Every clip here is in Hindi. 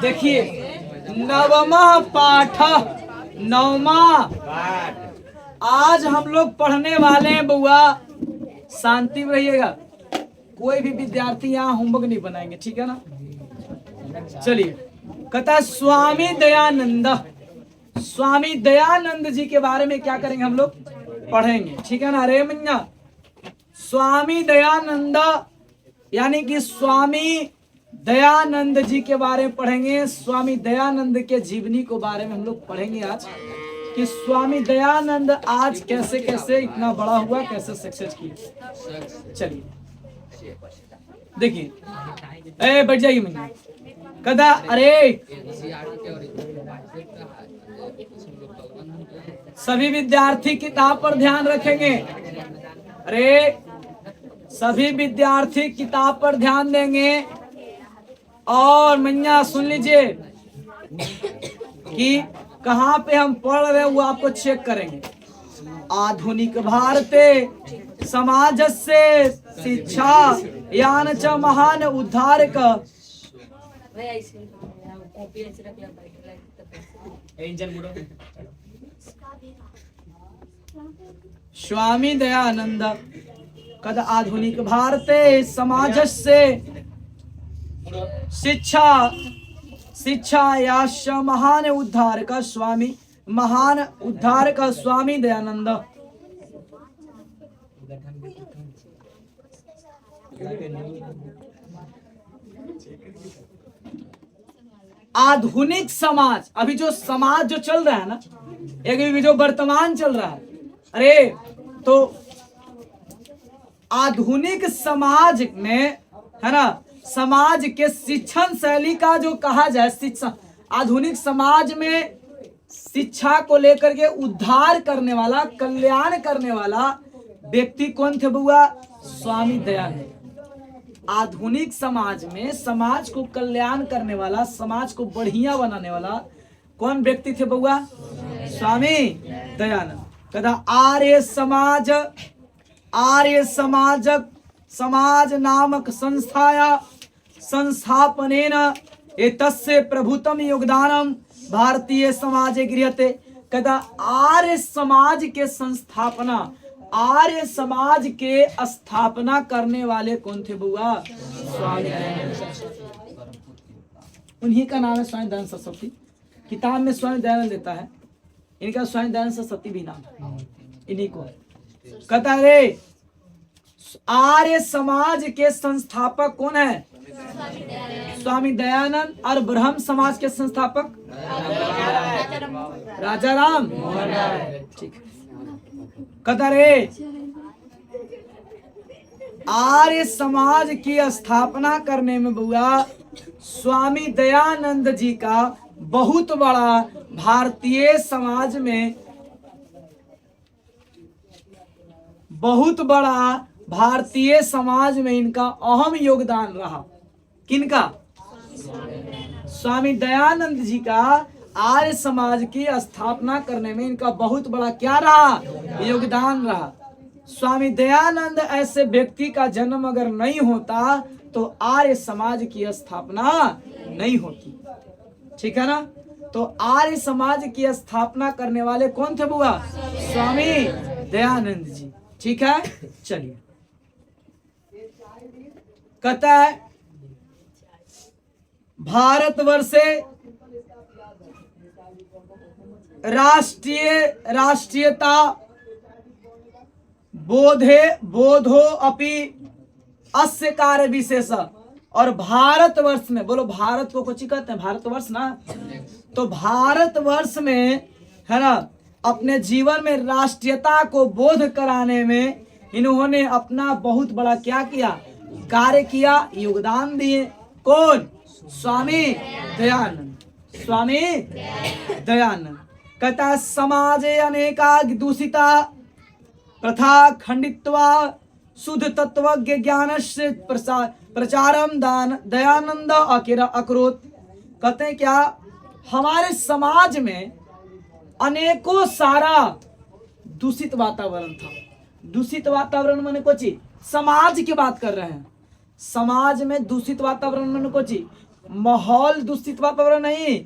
देखिए, नवमा पाठ, नवमा आज हम लोग पढ़ने वाले हैं बुआ। शांति में रहिएगा, कोई भी विद्यार्थी यहाँ होमवर्क नहीं बनाएंगे, ठीक है ना। चलिए, कहता है स्वामी दयानंद। स्वामी दयानंद जी के बारे में क्या करेंगे हम लोग, पढ़ेंगे, ठीक है ना। अरे मैया, स्वामी दयानंद यानी कि स्वामी दयानंद जी के बारे में पढ़ेंगे। स्वामी दयानंद के जीवनी को बारे में हम लोग पढ़ेंगे आज, कि स्वामी दयानंद आज कैसे कैसे इतना बड़ा हुआ, कैसे सक्सेस किया। चलिए देखिए, ए बैठ जाइए मैंने कदा। अरे सभी विद्यार्थी किताब पर ध्यान रखेंगे। अरे सभी विद्यार्थी किताब पर ध्यान देंगे। और मैया सुन लीजिए कि कहाँ पे हम पढ़ रहे हैं वो आपको चेक करेंगे। आधुनिक भारते समाज से शिक्षा यान च महान उद्धारक। स्वामी दयानंद कद आधुनिक भारते समाज से शिक्षा याश महान उद्धारक स्वामी, महान उद्धारक स्वामी दयानंद। आधुनिक समाज, अभी जो समाज जो चल रहा है ना, एक जो वर्तमान चल रहा है, अरे तो आधुनिक समाज में है ना, समाज के शिक्षण शैली का जो कहा जाए, शिक्षा आधुनिक समाज में शिक्षा को लेकर के उद्धार करने वाला, कल्याण करने वाला व्यक्ति कौन थे बुआ? स्वामी दयानंद। आधुनिक समाज में समाज को कल्याण करने वाला, समाज को बढ़िया बनाने वाला कौन व्यक्ति थे बुआ? स्वामी दयानंद। कदा आर्य समाज नामक संस्थाया संस्थापनेन एतस्य प्रभुतम योगदानम भारतीय समाजे गृह्यते। कदा आर्य समाज के संस्थापना, आर्य समाज के स्थापना करने वाले कौन थे बुआ? स्वामी दयानंद। उन्हीं का नाम है स्वामी दयानंद सरस्वती। किताब में स्वामी दयानंद देता है, इनका स्वामी दयानंद सरस्वती भी नाम है इन्हीं को। कहता है आर्य समाज के संस्थापक कौन है? स्वामी दयानंद। और ब्रह्म समाज के संस्थापक राजा राम। ठीक है। कहता रे आर्य समाज की स्थापना करने में बुआ स्वामी दयानंद जी का बहुत बड़ा भारतीय समाज में, बहुत बड़ा भारतीय समाज में इनका अहम योगदान रहा। किनका? स्वामी दयानंद जी का आर्य समाज की स्थापना करने में इनका बहुत बड़ा क्या रहा? योगदान रहा। स्वामी दयानंद ऐसे व्यक्ति का जन्म अगर नहीं होता तो आर्य समाज की स्थापना नहीं होती। ठीक है ना। तो आर्य समाज की स्थापना करने वाले कौन थे बुआ? स्वामी दयानंद जी। ठीक है। चलिए, कहता है भारतवर्षे राष्ट्रीयता बोधो अपि अस्य कार्य विशेष। और भारतवर्ष में, बोलो भारत को कुछ कहते हैं? भारतवर्ष ना। तो भारतवर्ष में है ना, अपने जीवन में राष्ट्रीयता को बोध कराने में इन्होंने अपना बहुत बड़ा क्या किया? कार्य किया, योगदान दिए। कौन? स्वामी दयानंद। स्वामी दयानंद। कहता समाजे अनेका दूषिता प्रथा खंडित्वा शुद्ध तत्वज्ञ ज्ञान से प्रचारम दयानंद अकरोत। कहते हैं क्या? हमारे समाज में अनेकों सारा दूषित वातावरण था। दूषित वातावरण माने कुछ समाज की बात कर रहे हैं। समाज में दूषित वातावरण में को ची माहौल दूषित वातावरण नहीं,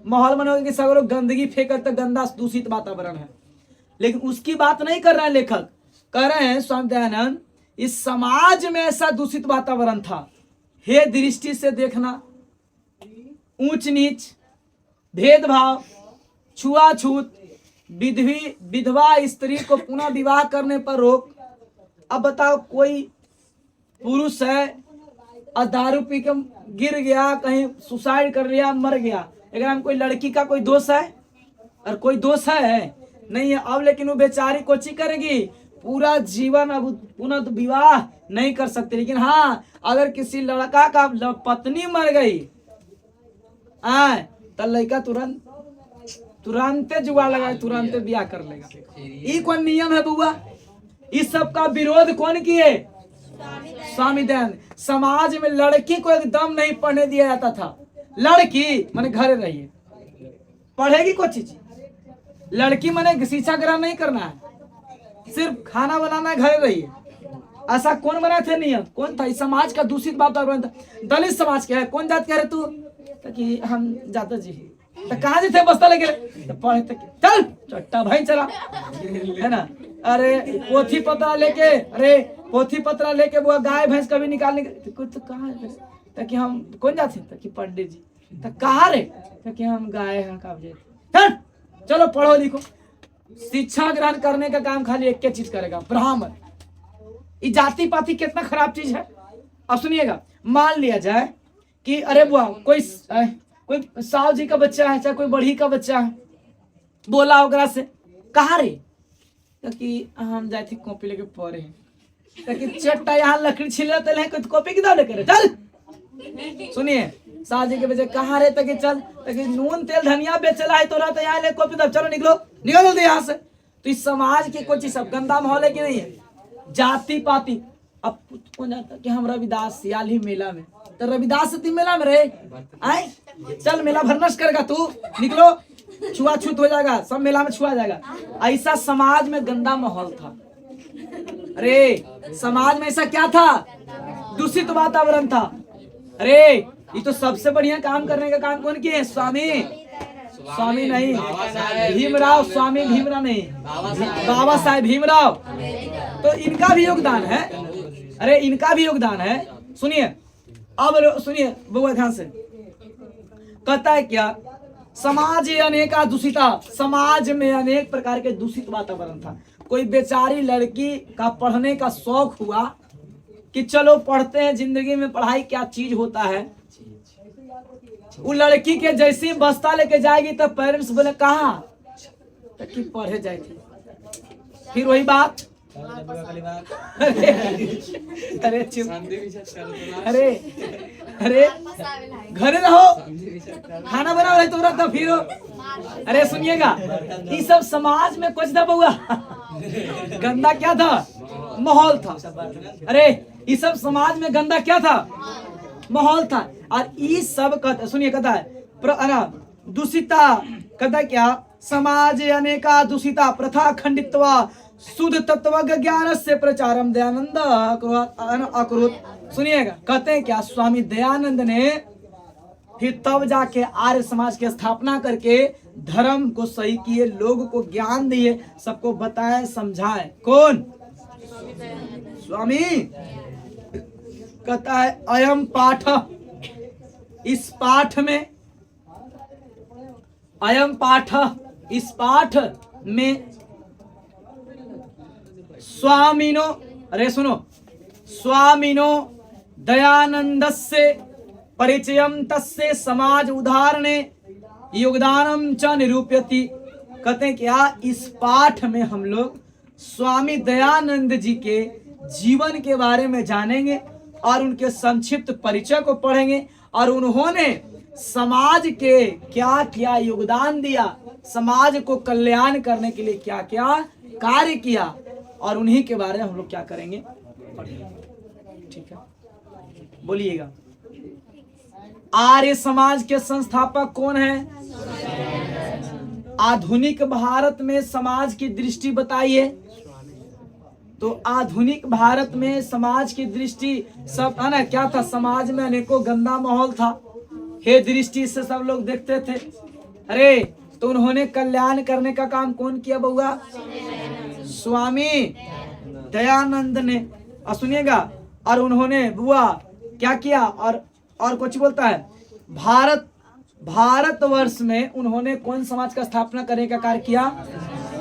माहौल मनोगे कि सगरों गंदगी फेंक तो गंदा दूषित वातावरण है, लेकिन उसकी बात नहीं कर रहे हैं लेखक, कह रहे हैं स्वामी दयानंद इस समाज में ऐसा दूषित वातावरण था, हे दृष्टि से देखना, ऊंच नीच, भेदभाव, छुआछूत, विधवा स्त्री को पुनः विवाह करने पर रोक। अब बताओ कोई पुरुष है और दारू पी के गिर गया, कहीं सुसाइड कर लिया, मर गया, अगर हम कोई लड़की का कोई दोष है और कोई दोष है नहीं है। अब लेकिन वो बेचारी कोची करेगी, पूरा जीवन अब पुनः विवाह नहीं कर सकती। लेकिन हाँ अगर किसी लड़का का पत्नी मर गई तो लड़का तुरंत जुआ लगा, तुरंत ब्याह कर लेगा। ये कौन नियम है बुआ? इस सब का विरोध कौन किए? स्वामी दयानंद। समाज में लड़की को एकदम नहीं पढ़ने दिया जाता था। लड़की माने घरे रहिए, पढ़ेगी कोई चीज, लड़की माने शिक्षा ग्रहण नहीं करना है, सिर्फ खाना बनाना है, घरे रहिए। ऐसा कौन बनाए थे नियम? कौन था? इस समाज का दूषित वातावरण था। दलित समाज के है, कौन जात कह रहे तू? तो कि हम जाता जी तो कहाँ थे बस्ता लेके तो पढ़े तक चल चट्टा भाई चला है ना। अरे पोथी पत्रा लेके, अरे पोथी पत्रा लेके वो गाय भैंस कभी निकालने तो कहाँ तो कि हम कौन जाते तो कि पंडित जी तो कहाँ रे तो कि हम गाय हैं कब चलो पढ़ो लिखो। शिक्षा ग्रहण करने का काम खाली एक चीज करेगा, ब्राह्मण। ये जाति पाति कितना खराब चीज है। अब सुनिएगा, मान लिया जाए कि अरे बुआ कोई साहु जी का बच्चा है, चाहे कोई बढ़ी का बच्चा है, बोला ओकरा से कहा रे तो कि हम जाए थे कॉपी लेके पढ़े तो कि चट्टा यहाँ लकड़ी छिल कॉपी किताब लेके चल। सुनिए साहु जी के बच्चे कहा रे तो कि चल तो कि नून तेल धनिया बेचला है तोरा तो यहाँ ले कॉपी किताब, चलो निकलो निकल जल्दी यहाँ से। तो इस समाज के कुछ सब गंदा माहौल है कि नहीं है? जाति पाति। अब कौन जाता कि हम रविदास सियाल ही मेला में, तो रविदास मेला में रहे आए, चल मेला भरनस करेगा तू, निकलो छुआछूत हो जाएगा, सब मेला में छुआ जाएगा। ऐसा समाज में गंदा माहौल था। अरे समाज में ऐसा क्या था? दूषित वातावरण था। अरे ये तो सबसे बढ़िया काम करने का काम कौन किए? स्वामी नहीं भीमराव, स्वामी भीमराव नहीं, बाबा साहेब भीमराव। तो इनका भी योगदान है। अरे इनका भी योगदान है। सुनिए अब सुनिए बहु ध्यान से, कहता है क्या? समाज अनेका दूषिता, समाज में अनेक प्रकार के दूषित वातावरण था। कोई बेचारी लड़की का पढ़ने का शौक हुआ कि चलो पढ़ते हैं, जिंदगी में पढ़ाई क्या चीज होता है। वो लड़की के जैसे बस्ता लेके जाएगी तो पेरेंट्स बोले कहाँ तो कि पढ़े जाए थे। फिर वही बात अरे चुप, अरे अरे घरे रहो, खाना बना रहे तो रहता फिर। अरे सुनिएगा, ये सब समाज में कुछ था बहुआ गंदा क्या था? माहौल था। अरे ये सब समाज में गंदा क्या था? माहौल था। और ये सब कहता, सुनिए कहता है दूषिता, कहता क्या? समाज अनेका दूषिता प्रथा खंडित्वा शुद्ध तत्व ज्ञान से प्रचारम दयानंद अकुरुत। सुनिएगा कहते हैं क्या? स्वामी दयानंद ने फिर तब जाके आर्य समाज की स्थापना करके धर्म को सही किए, लोगों को ज्ञान दिए, सबको बताए समझाए। कौन? स्वामी। कहता है अयम पाठ, इस पाठ में, अयम पाठ, इस पाठ में स्वामिनो, अरे सुनो, स्वामिनो दयानंदस्य परिचयम तस्य समाज उदाहरणे योगदानम च निरूप्यति। कहते हैं क्या? इस पाठ में हम लोग स्वामी दयानंद जी के जीवन के बारे में जानेंगे और उनके संक्षिप्त परिचय को पढ़ेंगे और उन्होंने समाज के क्या क्या योगदान दिया, समाज को कल्याण करने के लिए क्या क्या कार्य किया, और उन्हीं के बारे में हम लोग क्या करेंगे, पढ़ेंगे। ठीक है, बोलिएगा। आर्य समाज के संस्थापक कौन है? आधुनिक भारत में समाज की दृष्टि बताइए। तो आधुनिक भारत में समाज की दृष्टि सब है ना, क्या था, समाज में अनेकों गंदा माहौल था, हे दृष्टि से सब लोग देखते थे। अरे तो उन्होंने कल्याण करने का काम कौन किया बउआ? स्वामी दयानंद ने। और सुनिएगा, और उन्होंने बुआ क्या किया, और कुछ बोलता है, भारतवर्ष में उन्होंने कौन समाज का स्थापना करने का कार्य किया?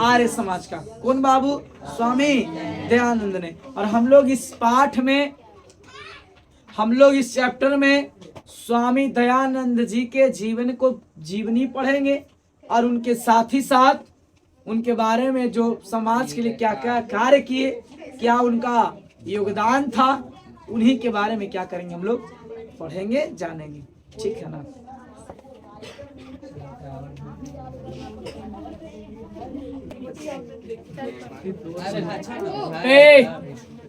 आर्य समाज का। कौन बाबू? स्वामी दयानंद ने। और हम लोग इस पाठ में, हम लोग इस चैप्टर में स्वामी दयानंद जी के जीवनी पढ़ेंगे और उनके साथ ही साथ उनके बारे में जो समाज के लिए क्या क्या कार्य किए, क्या उनका योगदान था, उन्हीं के बारे में क्या करेंगे हम लोग, पढ़ेंगे, जानेंगे। ठीक है ना?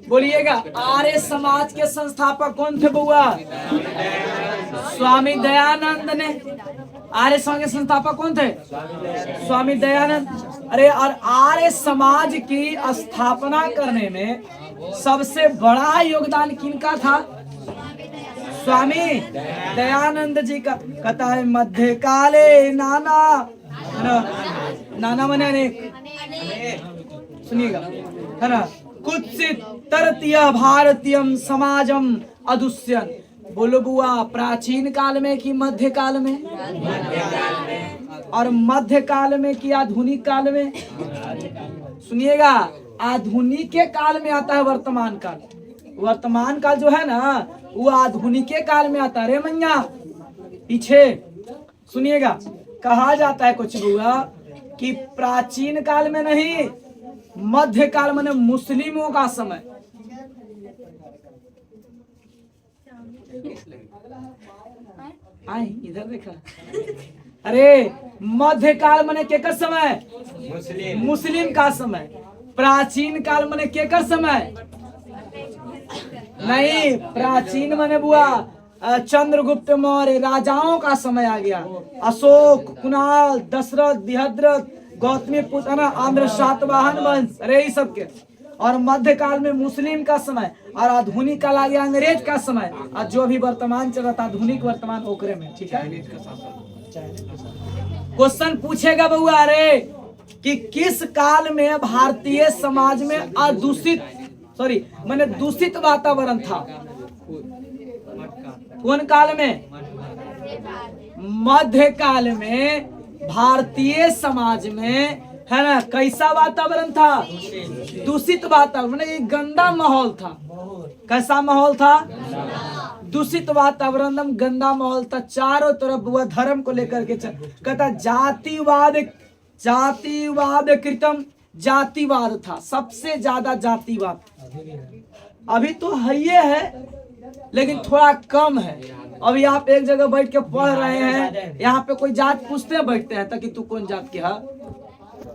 बोलिएगा, आर्य समाज के संस्थापक कौन थे बुआ? स्वामी दयानंद ने। आर्य समाज के संस्थापक कौन थे? स्वामी दयानंद। अरे और आर्य समाज की स्थापना करने में सबसे बड़ा योगदान किनका था? स्वामी दयानंद जी का। कहता है मध्य काले नाना मने अनेक, सुनिएगा, है ना, कुत्सित तरतीय भारतीयम समाजम अदुष्यन। बोलो बुआ, प्राचीन काल में कि मध्य काल में? और मध्य काल में कि आधुनिक काल में? सुनिएगा, आधुनिक के काल में आता है वर्तमान काल। वर्तमान काल जो है ना, वो आधुनिक के काल में आता है। रे मैया पीछे सुनिएगा, कहा जाता है कुछ बुआ कि प्राचीन काल में नहीं, मध्य काल में मुस्लिमों का समय। आए इधर देखा। अरे मध्य काल मने केकर समय? मुस्लिम का समय। प्राचीन काल मने केकर समय? नहीं, प्राचीन मने बुआ चंद्रगुप्त मौर्य, राजाओं का समय आ गया। अशोक, कुणाल, दशरथ, बृहद्रथ, गौतमी पुत्र, आंध्र सातवाहन वंश, अरे ये सब के। और मध्य काल में मुस्लिम का समय, और आधुनिक काल आ गया अंग्रेज का समय। और जो भी वर्तमान चल रहा था आधुनिक वर्तमान ओकरे में। ठीक है, क्वेश्चन पूछेगा बउआ, अरे कि किस काल में भारतीय समाज में दूषित वातावरण था? कौन काल में? मध्य काल में भारतीय समाज में, है ना, कैसा वातावरण था? दूषित वातावरण, माने गंदा माहौल था। कैसा माहौल था? दूषित वातावरण, गंदा माहौल था। चारों तरफ वह धर्म को लेकर के कहता जातिवाद कृतम, जातिवाद था, सबसे ज्यादा जातिवाद। अभी तो है लेकिन थोड़ा कम है। अभी आप एक जगह बैठ के पढ़ रहे हैं, यहाँ पे कोई जात पूछते बैठते हैं कि तू कौन जात के है?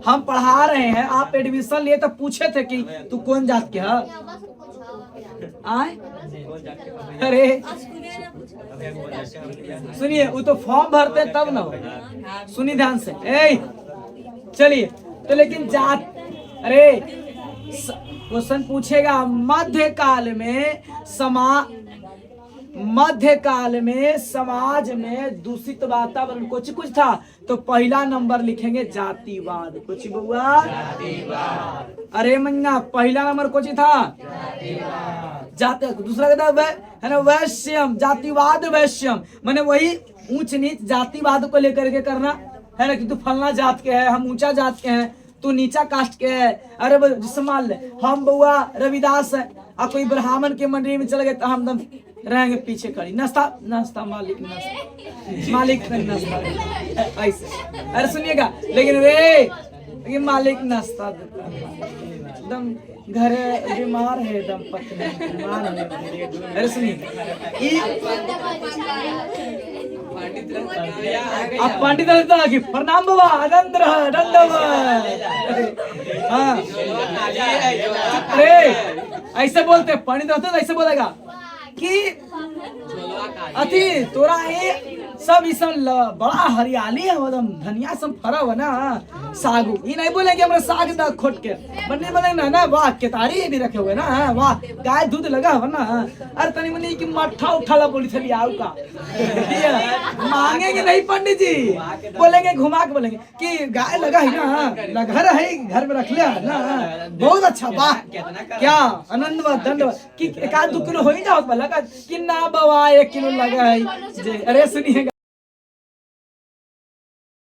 हम पढ़ा रहे हैं, आप एडमिशन लिए तो पूछे थे कि तू कौन जात के है? आए अरे सुनिए, वो तो फॉर्म भरते तब ना हो। सुनिए ध्यान से, चलिए तो लेकिन जात, अरे क्वेश्चन पूछेगा, मध्य काल में समाज में दूषित वातावरण कुछ था, तो पहला नंबर लिखेंगे जातिवाद। कुछ बुआ? अरे मन्ना, पहला नंबर कुछ था? जाति। दूसरा कहता है ना वैश्यम, जातिवाद वैश्यम, माने वही ऊंच नीच जातिवाद को लेकर के करना, है ना, कि तू फलना जात के है, हम ऊंचा जात के हैं, तू नीचा कास्ट के है। अरे जैसे मान ले हम बउआ रविदास है, और कोई ब्राह्मण के मंडली में चले गए तो हम दम रहेंगे पीछे खड़ी, नाश्ता मालिक नाश्ता ऐसे। अरे सुनिएगा, लेकिन वे मालिक नाश्ता एकदम घर बीमार है, एकदम पत्नी बीमार है। अरे सुनिए, आप पंडित की प्रणाम बाबा, आनंद रह हाँ, ऐसे बोलते पंडित रहते तो ऐसे बोलेगा कि अति तोरा सब इसम बड़ा हरियाली है, एकदम धनिया सब फरा हुआ ना सागू। ये नहीं बोलेंगे हमरा साग दा खोट के, बन्ने बोलेंगे ना वाह केतारी भी रखे हुए ना, वाह गाय दूध लगा हुआ ना। अरे तनी मनी की मट्ठा उठाला बोली थी आऊ का मांगेंगे नहीं पंडित जी, बोलेंगे घुमा के बोलेंगे कि गाय लगा है ना, घर है घर में रख लिया ना, बहुत अच्छा वाह क्या आनंदवत दंडवत कि 1-2 किलो हो ही जाओ लगा कि ना बाबा 1 किलो लगा है। अरे सुनिए